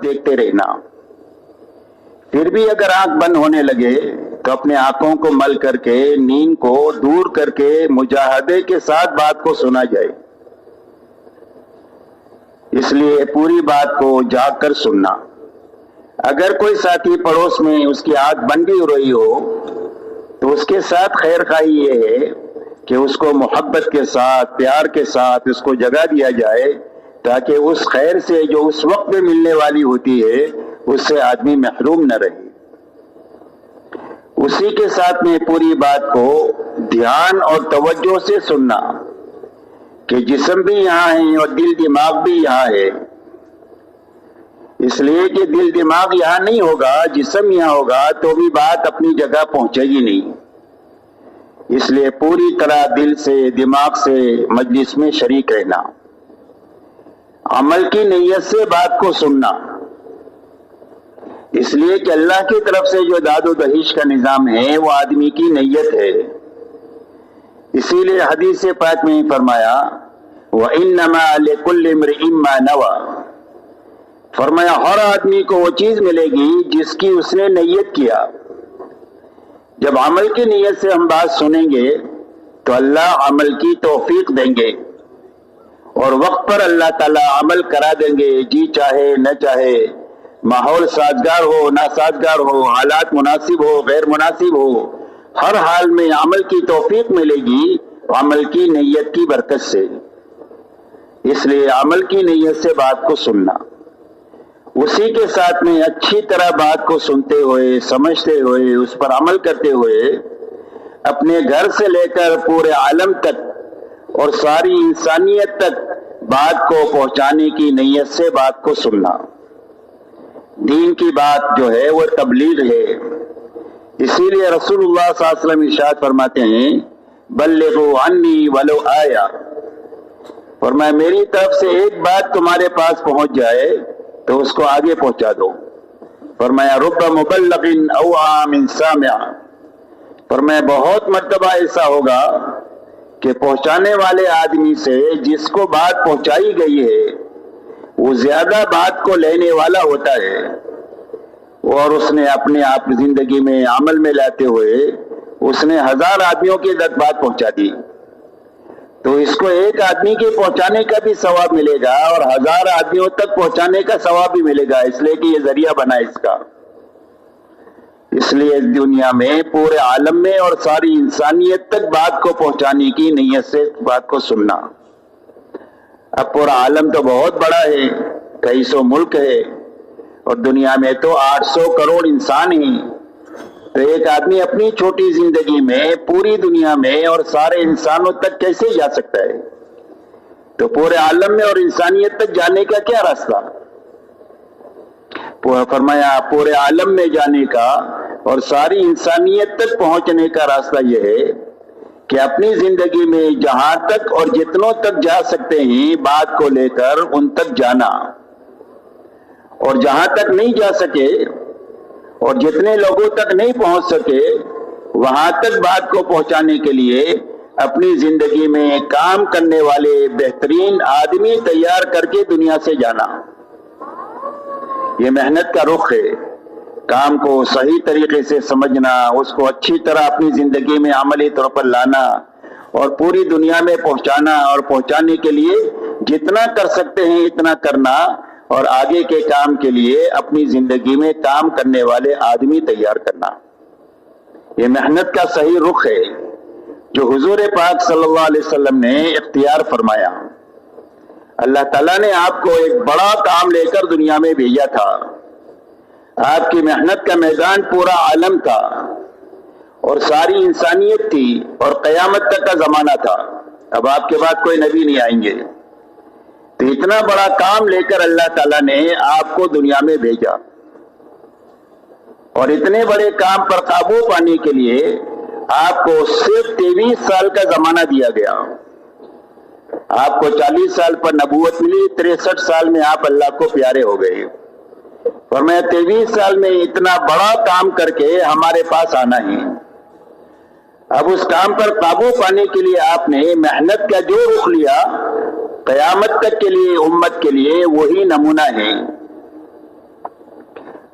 دیکھتے رہنا. پھر بھی اگر آنکھ بند ہونے لگے تو اپنے آنکھوں کو مل کر کے نیند کو دور کر کے مجاہدے کے ساتھ بات کو سنا جائے. اس لیے پوری بات کو جاگ کر سننا. اگر کوئی ساتھی پڑوس میں اس کی آنکھ بند بھی ہو رہی ہو تو اس کے ساتھ خیر خواہی یہ ہے کہ اس کو محبت کے ساتھ پیار کے ساتھ اس کو جگہ دیا جائے تاکہ اس خیر سے جو اس وقت میں ملنے والی ہوتی ہے اس سے آدمی محروم نہ رہے. اسی کے ساتھ میں پوری بات کو دھیان اور توجہ سے سننا کہ جسم بھی یہاں ہے اور دل دماغ بھی یہاں ہے. اس لیے کہ دل دماغ یہاں نہیں ہوگا، جسم یہاں ہوگا تو بھی بات اپنی جگہ پہنچے گی نہیں. اس لیے پوری طرح دل سے دماغ سے مجلس میں شریک رہنا. عمل کی نیت سے بات کو سننا. اس لیے کہ اللہ کی طرف سے جو داد و دہیش کا نظام ہے وہ آدمی کی نیت ہے. اسی لیے حدیث پاک میں فرمایا وَإِنَّمَا لِكُلِّ امْرِئٍ مَّا نَوَىٰ، فرمایا ہر آدمی کو وہ چیز ملے گی جس کی اس نے نیت کیا. جب عمل کی نیت سے ہم بات سنیں گے تو اللہ عمل کی توفیق دیں گے اور وقت پر اللہ تعالیٰ عمل کرا دیں گے، جی چاہے نہ چاہے، ماحول سازگار ہو نہ سازگار ہو، حالات مناسب ہو غیر مناسب ہو، ہر حال میں عمل کی توفیق ملے گی عمل کی نیت کی برکت سے. اس لیے عمل کی نیت سے بات کو سننا. اسی کے ساتھ میں اچھی طرح بات کو سنتے ہوئے سمجھتے ہوئے اس پر عمل کرتے ہوئے اپنے گھر سے لے کر پورے عالم تک اور ساری انسانیت تک بات کو پہنچانے کی نیت سے بات کو سننا. دین کی بات جو ہے وہ تبلیغ ہے. اسی لیے رسول اللہ صلی اللہ علیہ وسلم ارشاد فرماتے ہیں بلغوا عنی ولو آیا، فرمایا میری طرف سے ایک بات تمہارے پاس پہنچ جائے تو اس کو آگے پہنچا دو. فرمایا رب مبلغ اوعى من سامع، فرمایا بہت مرتبہ ایسا ہوگا کہ پہنچانے والے آدمی سے جس کو بات پہنچائی گئی ہے وہ زیادہ بات کو لینے والا ہوتا ہے اور اس نے اپنے آپ زندگی میں عمل میں لاتے ہوئے اس نے 1000 آدمیوں کی تک بات پہنچا دی. تو اس کو ایک آدمی کے پہنچانے کا بھی ثواب ملے گا اور 1000 آدمیوں تک پہنچانے کا ثواب بھی ملے گا، اس لیے کہ یہ ذریعہ بنا اس کا. اس لیے اس دنیا میں پورے عالم میں اور ساری انسانیت تک بات کو پہنچانے کی نیت سے بات کو سننا. اب پورا عالم تو بہت بڑا ہے، کئی سو ملک ہے اور دنیا میں تو 800 کروڑ انسان ہیں. تو ایک آدمی اپنی چھوٹی زندگی میں پوری دنیا میں اور سارے انسانوں تک کیسے جا سکتا ہے؟ تو پورے عالم میں اور انسانیت تک جانے کا کیا راستہ؟ فرمایا پورے عالم میں جانے کا اور ساری انسانیت تک پہنچنے کا راستہ یہ ہے کہ اپنی زندگی میں جہاں تک اور جتنوں تک جا سکتے ہیں بات کو لے کر ان تک جانا، اور جہاں تک نہیں جا سکے اور جتنے لوگوں تک نہیں پہنچ سکے وہاں تک بات کو پہنچانے کے لیے اپنی زندگی میں کام کرنے والے بہترین آدمی تیار کر کے دنیا سے جانا. یہ محنت کا رخ ہے. کام کو صحیح طریقے سے سمجھنا، اس کو اچھی طرح اپنی زندگی میں عملی طور پر لانا اور پوری دنیا میں پہنچانا، اور پہنچانے کے لیے جتنا کر سکتے ہیں اتنا کرنا، اور آگے کے کام کے لیے اپنی زندگی میں کام کرنے والے آدمی تیار کرنا. یہ محنت کا صحیح رخ ہے جو حضور پاک صلی اللہ علیہ وسلم نے اختیار فرمایا. اللہ تعالیٰ نے آپ کو ایک بڑا کام لے کر دنیا میں بھیجا تھا. آپ کی محنت کا میدان پورا عالم تھا اور ساری انسانیت تھی اور قیامت تک کا زمانہ تھا. اب آپ کے بعد کوئی نبی نہیں آئیں گے. تو اتنا بڑا کام لے کر اللہ تعالیٰ نے آپ کو دنیا میں بھیجا، اور اتنے بڑے کام پر قابو پانے کے لیے آپ کو صرف 23 سال کا زمانہ دیا گیا. آپ کو 40 سال پر نبوت ملی، 63 سال میں آپ اللہ کو پیارے ہو گئے. اور میں 23 سال میں اتنا بڑا کام کر کے ہمارے پاس آنا ہے. اب اس کام پر قابو پانے کے لیے آپ نے محنت کا جو رخ لیا قیامت تک کے لیے امت کے لیے وہی نمونہ ہے.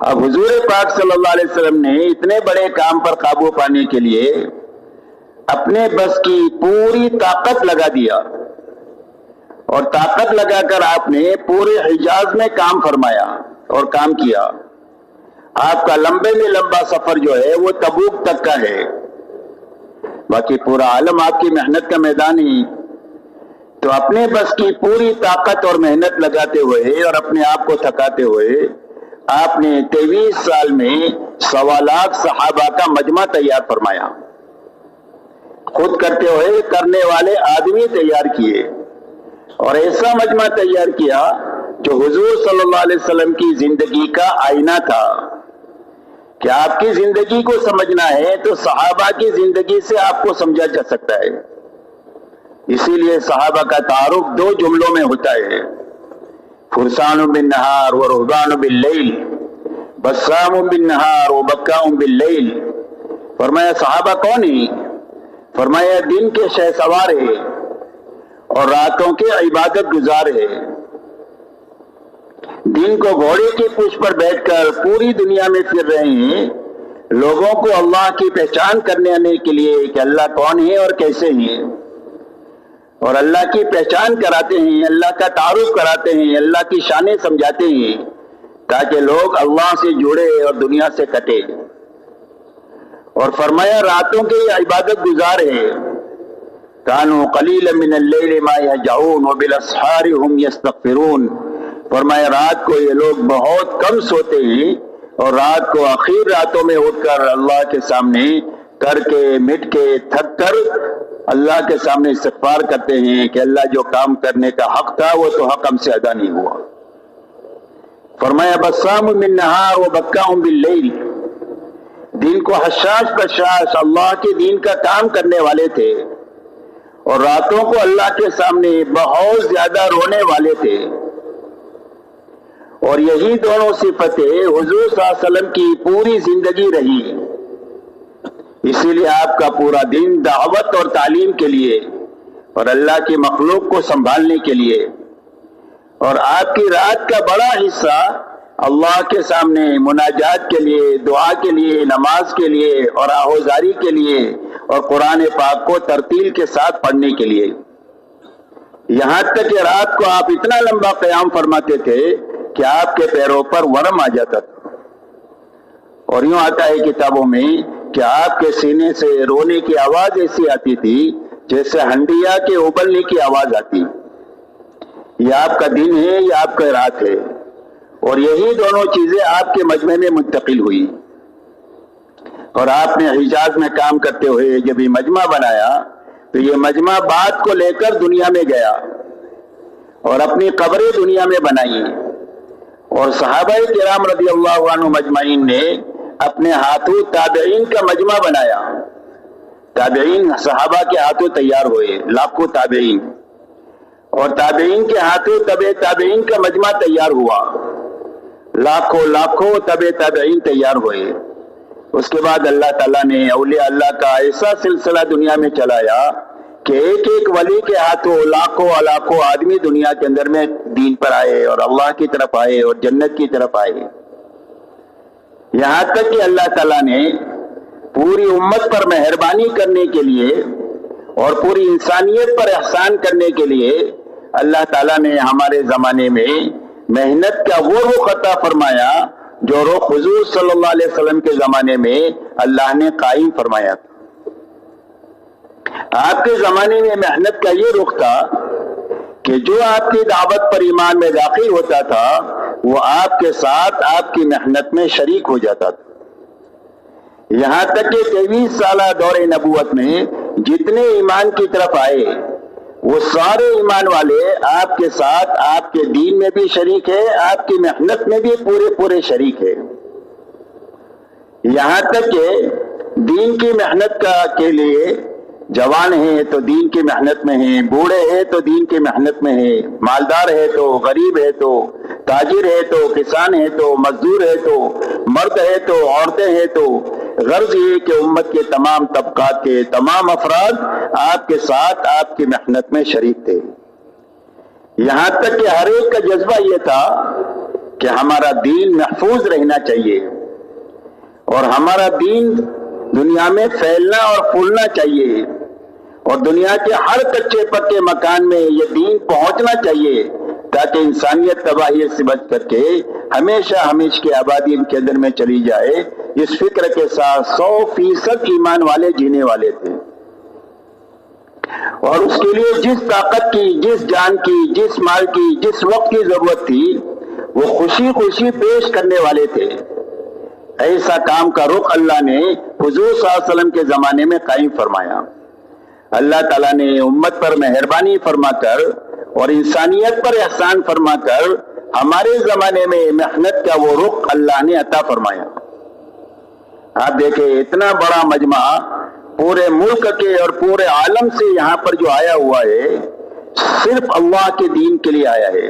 اب حضور پاک صلی اللہ علیہ وسلم نے اتنے بڑے کام پر قابو پانے کے لیے اپنے بس کی پوری طاقت لگا دیا، اور طاقت لگا کر آپ نے پورے حجاز میں کام فرمایا اور کام کیا۔ آپ کا لمبے میں لمبا سفر جو ہے وہ تبوک تک کا ہے، باقی پورا عالم آپ کی محنت کا میدان ہی۔ تو اپنے بس کی پوری طاقت اور محنت لگاتے ہوئے اور اپنے آپ کو تھکاتے ہوئے آپ نے 23 سال میں 1.25 لاکھ صحابہ کا مجمع تیار فرمایا، خود کرتے ہوئے کرنے والے آدمی تیار کیے، اور ایسا مجمع تیار کیا جو حضور صلی اللہ علیہ وسلم کی زندگی کا آئینہ تھا کہ آپ کی زندگی کو سمجھنا ہے تو صحابہ کی زندگی سے آپ کو سمجھا جا سکتا ہے۔ اسی لیے صحابہ کا تعارف 2 جملوں میں ہوتا ہے، فرسان بالنہار و رہبان باللیل، بسام بالنہار و بکام باللیل۔ فرمایا صحابہ کون ہیں؟ فرمایا دن کے شہ سوار ہے اور راتوں کے عبادت گزار ہے۔ دن کو گھوڑے کی پشت پر بیٹھ کر پوری دنیا میں پھر رہے ہیں، لوگوں کو اللہ کی پہچان کرنے کے لیے کہ اللہ کون ہے اور کیسے ہیں، اور اللہ کی پہچان کراتے ہیں، اللہ کا تعارف کراتے ہیں، اللہ کی شانیں سمجھاتے ہیں تاکہ لوگ اللہ سے جڑے اور دنیا سے کٹے۔ اور فرمایا راتوں کے عبادت گزار ہے، کانوا قلیلا من اللیل ما یہجعون وبالاسحار هم یستغفرون۔ فرمایا رات کو یہ لوگ بہت کم سوتے ہیں اور رات کو آخر راتوں میں اٹھ کر اللہ کے سامنے کر کے مٹ کے تھک کر اللہ کے سامنے استغفار کرتے ہیں کہ اللہ جو کام کرنے کا حق تھا وہ تو حق ہم سے ادا نہیں ہوا۔ فرمایا بسام بالنہار و بکام باللیل، دن کو حشاش بشاش اللہ کے دین کا کام کرنے والے تھے اور راتوں کو اللہ کے سامنے بہت زیادہ رونے والے تھے، اور یہی دونوں صفتیں حضور صلی اللہ علیہ وسلم کی پوری زندگی رہی۔ اسی لیے آپ کا پورا دن دعوت اور تعلیم کے لیے اور اللہ کی مخلوق کو سنبھالنے کے لیے، اور آپ کی رات کا بڑا حصہ اللہ کے سامنے مناجات کے لیے، دعا کے لیے، نماز کے لیے اور آہوزاری کے لیے اور قرآن پاک کو ترتیل کے ساتھ پڑھنے کے لیے، یہاں تک کہ رات کو آپ اتنا لمبا قیام فرماتے تھے کہ آپ کے پیروں پر ورم آ جاتا تھا، اور یوں آتا ہے کتابوں میں کہ آپ کے سینے سے رونے کی آواز ایسی آتی تھی جیسے ہنڈیا کے ابلنے کی آواز آتی۔ یہ آپ کا دن ہے، یہ آپ کا رات ہے، اور یہی دونوں چیزیں آپ کے مجمع میں منتقل ہوئی، اور آپ نے حجاز میں کام کرتے ہوئے جب یہ مجمع بنایا تو یہ مجمع بات کو لے کر دنیا میں گیا اور اپنی قبریں دنیا میں بنائی، اور صحابہ کرام رضی اللہ عنہ مجمعین نے اپنے ہاتھوں تابعین کا مجمع بنایا۔ تابعین صحابہ کے ہاتھوں تیار ہوئے، لاکھوں تابعین، اور تابعین کے ہاتھوں تبع تابعین کا مجمع تیار ہوا، لاکھوں تبع تابعین تیار ہوئے۔ اس کے بعد اللہ تعالیٰ نے اولیاء اللہ کا ایسا سلسلہ دنیا میں چلایا کہ ایک ایک ولی کے ہاتھوں لاکھوں آدمی دنیا کے اندر میں دین پر آئے اور اللہ کی طرف آئے اور جنت کی طرف آئے، یہاں تک کہ اللہ تعالیٰ نے پوری امت پر مہربانی کرنے کے لیے اور پوری انسانیت پر احسان کرنے کے لیے اللہ تعالیٰ نے ہمارے زمانے میں محنت کا وہ رخ عطا فرمایا جو رخ حضور صلی اللہ علیہ وسلم کے زمانے میں اللہ نے قائم فرمایا تھا۔ آپ کے زمانے میں محنت کا یہ رخ تھا کہ جو آپ کی دعوت پر ایمان میں داخل ہوتا تھا وہ آپ کے ساتھ آپ کی محنت میں شریک ہو جاتا تھا، یہاں تک کہ 23 سالہ دور نبوت میں جتنے ایمان کی طرف آئے وہ سارے ایمان والے آپ کے ساتھ آپ کے دین میں بھی شریک ہے، آپ کی محنت میں بھی پورے شریک ہے، یہاں تک کہ دین کی محنت کے لیے جوان ہیں تو دین کی محنت میں ہیں، بوڑھے ہیں تو دین کی محنت میں ہیں، مالدار ہے تو غریب ہے تو تاجر ہے تو کسان ہے تو مزدور ہے تو مرد ہے تو عورتیں ہیں تو غرض یہ کہ امت کے تمام طبقات کے تمام افراد آپ کے ساتھ آپ کی محنت میں شریک تھے، یہاں تک کہ ہر ایک کا جذبہ یہ تھا کہ ہمارا دین محفوظ رہنا چاہیے اور ہمارا دین دنیا میں پھیلنا اور پھولنا چاہیے اور دنیا کے ہر کچے پکے مکان میں یہ دین پہنچنا چاہیے تاکہ انسانیت تباہی سے بچ کر کے ہمیشہ کی آبادی کے اندر میں چلی جائے۔ اس فکر کے ساتھ 100% ایمان والے جینے والے تھے اور اس کے لیے جس طاقت کی، جس جان کی، جس مال کی، جس وقت کی ضرورت تھی وہ خوشی خوشی پیش کرنے والے تھے۔ ایسا کام کا رخ اللہ نے حضور صلی اللہ علیہ وسلم کے زمانے میں قائم فرمایا۔ اللہ تعالیٰ نے امت پر مہربانی فرما کر اور انسانیت پر احسان فرما کر ہمارے زمانے میں محنت کا وہ رخ اللہ نے عطا فرمایا۔ آپ دیکھیں اتنا بڑا مجمع پورے ملک کے اور پورے عالم سے یہاں پر جو آیا ہوا ہے صرف اللہ کے دین کے لیے آیا ہے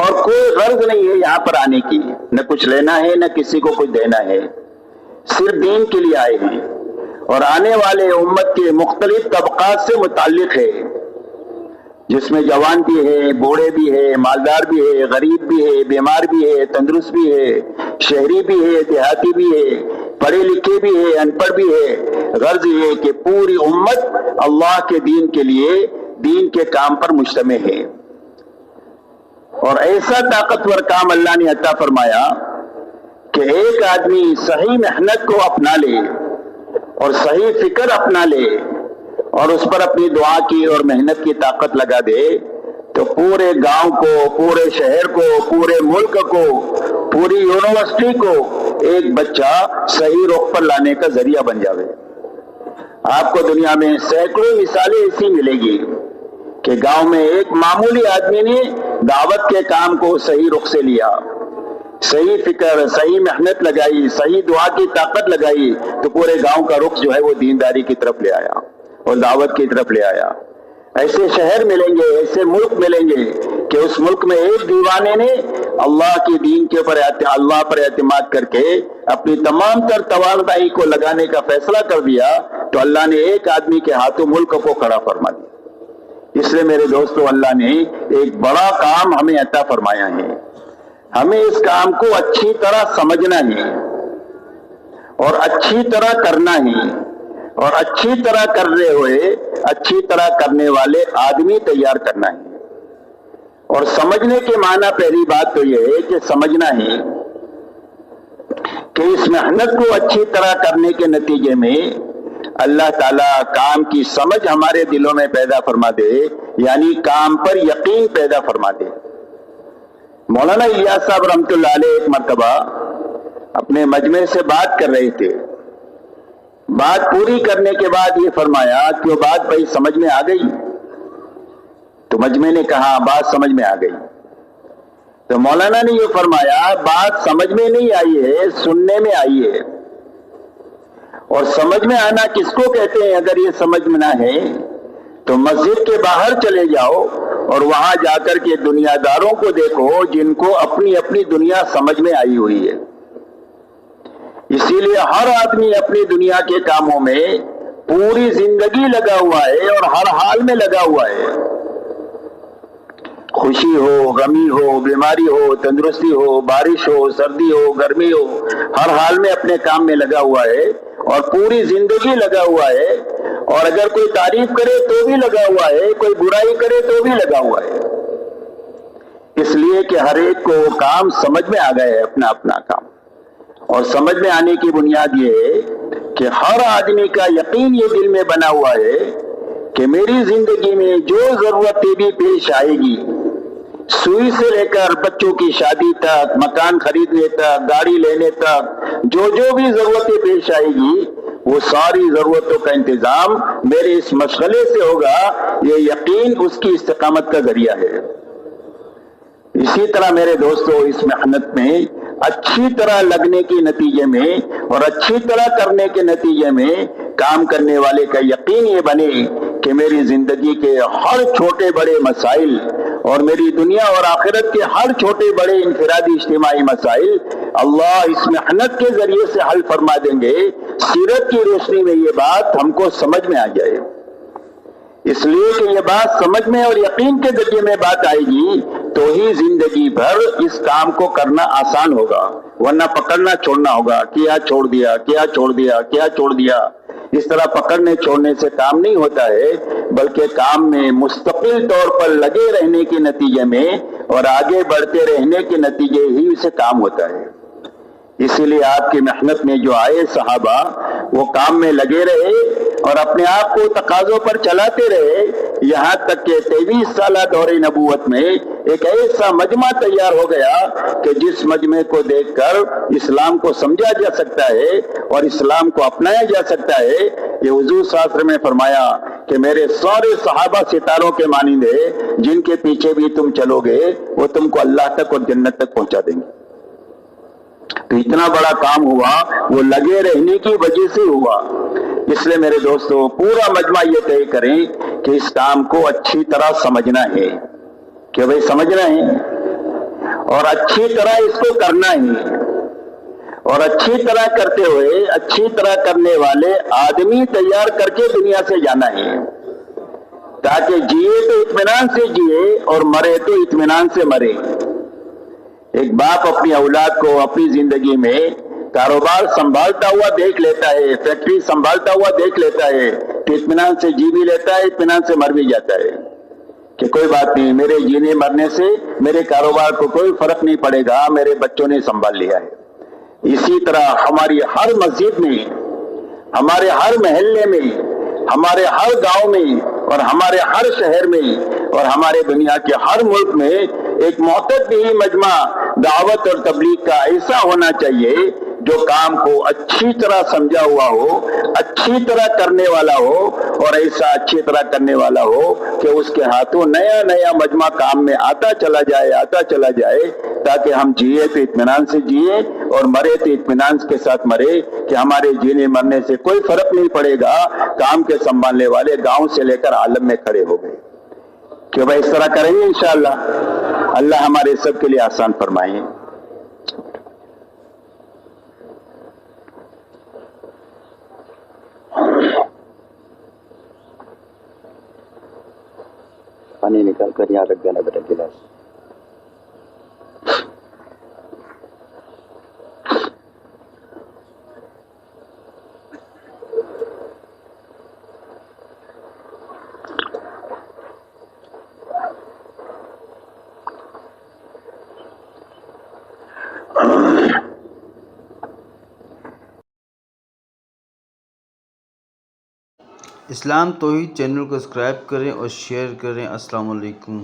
اور کوئی غرض نہیں ہے یہاں پر آنے کی، نہ کچھ لینا ہے نہ کسی کو کچھ دینا ہے، صرف دین کے لیے آئے ہیں اور آنے والے امت کے مختلف طبقات سے متعلق ہے، جس میں جوان بھی ہے، بوڑھے بھی ہے، مالدار بھی ہے، غریب بھی ہے، بیمار بھی ہے، تندرست بھی ہے، شہری بھی ہے، دیہاتی بھی ہے، پڑھے لکھے بھی ہے، ان پڑھ بھی ہے۔ غرض یہ کہ پوری امت اللہ کے دین کے لیے دین کے کام پر مجتمع ہے اور ایسا طاقتور کام اللہ نے عطا فرمایا کہ ایک آدمی صحیح محنت کو اپنا لے اور صحیح فکر اپنا لے اور اس پر اپنی دعا کی اور محنت کی طاقت لگا دے تو پورے گاؤں کو، پورے شہر کو، پورے ملک کو، پوری یونیورسٹی کو ایک بچہ صحیح رخ پر لانے کا ذریعہ بن جاوے۔ آپ کو دنیا میں سینکڑوں مثالیں ایسی ملے گی کہ گاؤں میں ایک معمولی آدمی نے دعوت کے کام کو صحیح رخ سے لیا، صحیح فکر، صحیح محنت لگائی، صحیح دعا کی طاقت لگائی تو پورے گاؤں کا رخ جو ہے وہ دینداری کی طرف لے آیا اور دعوت کی طرف لے آیا۔ ایسے شہر ملیں گے، ایسے ملک ملیں گے کہ اس ملک میں ایک دیوانے نے اللہ کے دین کے اوپر اللہ پر اعتماد کر کے اپنی تمام تر توانائی کو لگانے کا فیصلہ کر دیا تو اللہ نے ایک آدمی کے ہاتھوں ملک کو کھڑا فرما دیا۔ اس لیے میرے دوستو اللہ نے ایک بڑا کام ہمیں عطا فرمایا ہے، ہمیں اس کام کو اچھی طرح سمجھنا ہے اور اچھی طرح کرنا ہے اور اچھی طرح کر رہے ہوئے اچھی طرح کرنے والے آدمی تیار کرنا ہے۔ اور سمجھنے کے معنی پہلی بات تو یہ ہے کہ سمجھنا ہے کہ اس محنت کو اچھی طرح کرنے کے نتیجے میں اللہ تعالیٰ کام کی سمجھ ہمارے دلوں میں پیدا فرما دے، یعنی کام پر یقین پیدا فرما دے۔ مولانا الیاس صاحب رحمۃ اللہ علیہ ایک مرتبہ اپنے مجمع سے بات کر رہے تھے، بات پوری کرنے کے بعد یہ فرمایا کہ وہ بات بھائی سمجھ میں آ گئی؟ تو مجمع نے کہا بات سمجھ میں آ گئی۔ تو مولانا نے یہ فرمایا بات سمجھ میں نہیں آئی ہے، سننے میں آئی ہے، اور سمجھ میں آنا کس کو کہتے ہیں؟ اگر یہ سمجھ میں نہ ہے تو مسجد کے باہر چلے جاؤ اور وہاں جا کر کے دنیا داروں کو دیکھو جن کو اپنی اپنی دنیا سمجھ میں آئی ہوئی ہے۔ اسی لیے ہر آدمی اپنی دنیا کے کاموں میں پوری زندگی لگا ہوا ہے اور ہر حال میں لگا ہوا ہے، خوشی ہو، غمی ہو، بیماری ہو، تندرستی ہو، بارش ہو، سردی ہو، گرمی ہو، ہر حال میں اپنے کام میں لگا ہوا ہے اور پوری زندگی لگا ہوا ہے، اور اگر کوئی تعریف کرے تو بھی لگا ہوا ہے، کوئی برائی کرے تو بھی لگا ہوا ہے، اس لیے کہ ہر ایک کو کام سمجھ میں آ گیا ہے، اپنا اپنا کام۔ اور سمجھ میں آنے کی بنیاد یہ ہے کہ ہر آدمی کا یقین یہ دل میں بنا ہوا ہے کہ میری زندگی میں جو ضرورتیں بھی پیش آئے گی، سوئی سے لے کر بچوں کی شادی تک، مکان خریدنے تک، گاڑی لینے تک، جو بھی ضرورتیں پیش آئے گی وہ ساری ضرورتوں کا انتظام میرے اس مشغلے سے ہوگا۔ یہ یقین اس کی استقامت کا ذریعہ ہے۔ اسی طرح میرے دوستو اس محنت میں اچھی طرح لگنے کے نتیجے میں اور اچھی طرح کرنے کے نتیجے میں کام کرنے والے کا یقین یہ بنے کہ میری زندگی کے ہر چھوٹے بڑے مسائل اور میری دنیا اور آخرت کے ہر چھوٹے بڑے انفرادی اجتماعی مسائل اللہ اس محنت کے ذریعے سے حل فرما دیں گے۔ سیرت کی روشنی میں یہ بات ہم کو سمجھ میں آ جائے، اس لیے کہ یہ بات سمجھ میں اور یقین کے ذریعے میں بات آئے گی تو ہی زندگی بھر اس کام کو کرنا آسان ہوگا، ورنہ پکڑنا چھوڑنا ہوگا، کیا چھوڑ دیا، کیا چھوڑ دیا، کیا چھوڑ دیا۔ اس طرح پکڑنے چھوڑنے سے کام نہیں ہوتا ہے، بلکہ کام میں مستقل طور پر لگے رہنے کے نتیجے میں اور آگے بڑھتے رہنے کے نتیجے ہی سے کام ہوتا ہے۔ اسی لیے آپ کی محنت میں جو آئے صحابہ، وہ کام میں لگے رہے اور اپنے آپ کو تقاضوں پر چلاتے رہے، یہاں تک کہ 23 سالہ دور نبوت میں ایک ایسا مجمع تیار ہو گیا کہ جس مجمع کو دیکھ کر اسلام کو سمجھا جا سکتا ہے اور اسلام کو اپنایا جا سکتا ہے۔ یہ حضور صلی اللہ علیہ وسلم نے فرمایا کہ میرے سارے صحابہ ستاروں کے مانند ہیں، جن کے پیچھے بھی تم چلو گے وہ تم کو اللہ تک اور جنت تک پہنچا دیں گے۔ تو اتنا بڑا کام ہوا وہ لگے رہنے کی وجہ سے ہوا۔ اس لیے میرے دوستو، پورا مجمع یہ طے کریں کہ اس کام کو اچھی طرح سمجھنا ہے، کہ بھئی سمجھنا ہے اور اچھی طرح اس کو کرنا ہے، اور اچھی طرح کرتے ہوئے اچھی طرح کرنے والے آدمی تیار کر کے دنیا سے جانا ہے، تاکہ جیے تو اطمینان سے جیے اور مرے تو اطمینان سے مرے۔ ایک باپ اپنی اولاد کو اپنی زندگی میں کاروبار سنبھالتا ہوا دیکھ لیتا ہے، فیکٹری سنبھالتا ہوا دیکھ لیتا ہے، تو اطمینان سے جی بھی لیتا ہے، اطمینان سے مر بھی جاتا ہے کہ کوئی بات نہیں، میرے جینے مرنے سے میرے کاروبار کو کوئی فرق نہیں پڑے گا، میرے بچوں نے سنبھال لیا ہے۔ اسی طرح ہماری ہر مسجد میں، ہمارے ہر محلے میں، ہمارے ہر گاؤں میں اور ہمارے ہر شہر میں اور ہمارے دنیا کے ہر ملک میں ایک معتدی مجمع دعوت اور تبلیغ کا ایسا ہونا چاہیے جو کام کو اچھی طرح سمجھا ہوا ہو، اچھی طرح کرنے والا ہو، اور ایسا اچھی طرح کرنے والا ہو کہ اس کے ہاتھوں نیا نیا مجمع کام میں آتا چلا جائے، تاکہ ہم جیے تو اطمینان سے جیے اور مرے تو اطمینان کے ساتھ مرے کہ ہمارے جینے مرنے سے کوئی فرق نہیں پڑے گا۔ کام کے سنبھالنے والے گاؤں سے لے کر عالم میں کھڑے ہو گئے کہ بھائی اس طرح کریں گے انشاءاللہ۔ اللہ ہمارے سب کے لیے آسان فرمائیں۔ پانی نکال کر یہاں رکھ دینا بیٹا گلاس۔ اسلام توحید چینل کو سبسکرائب کریں اور شیئر کریں۔ السلام علیکم۔